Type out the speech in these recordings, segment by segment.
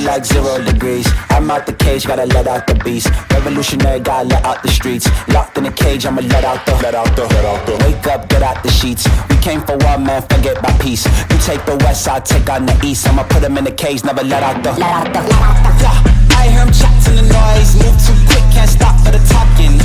like 0 degrees. I'm out the cage, gotta let out the beast. Revolutionary, gotta let out the streets. Locked in a cage, I'ma let out the Wake up, get out the sheets. We came for war, man, forget my peace. You take the west, I'll take on the east. I'ma put him in the cage, never let out the Yeah, I hear him chat to the noise. Move too quick, can't stop for the talking.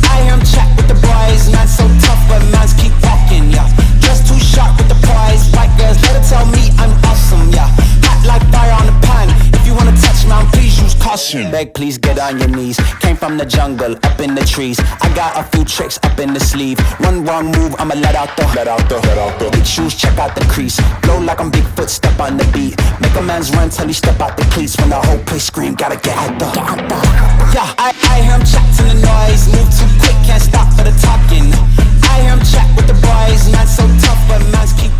I hear him chat with the boys. Man so tough, but mans keep walking, yeah. Just too sharp with the prize. White girls, let her tell me I'm awesome, yeah. Hot like fire on the pan. If you wanna touch me, please use caution. Beg, please get on your knees. Came from the jungle, up in the trees. I got a few tricks up in the sleeve. One wrong move, I'ma let out the Big shoes, check out the crease. Blow like I'm Bigfoot, step on the beat. Make a man's run till he step out the cleats. When the whole place scream, gotta get out the Yeah, I hear him chat to the noise. Move too quick, can't stop for the talking. I hear him chat with the boys. Man so tough, but man's keep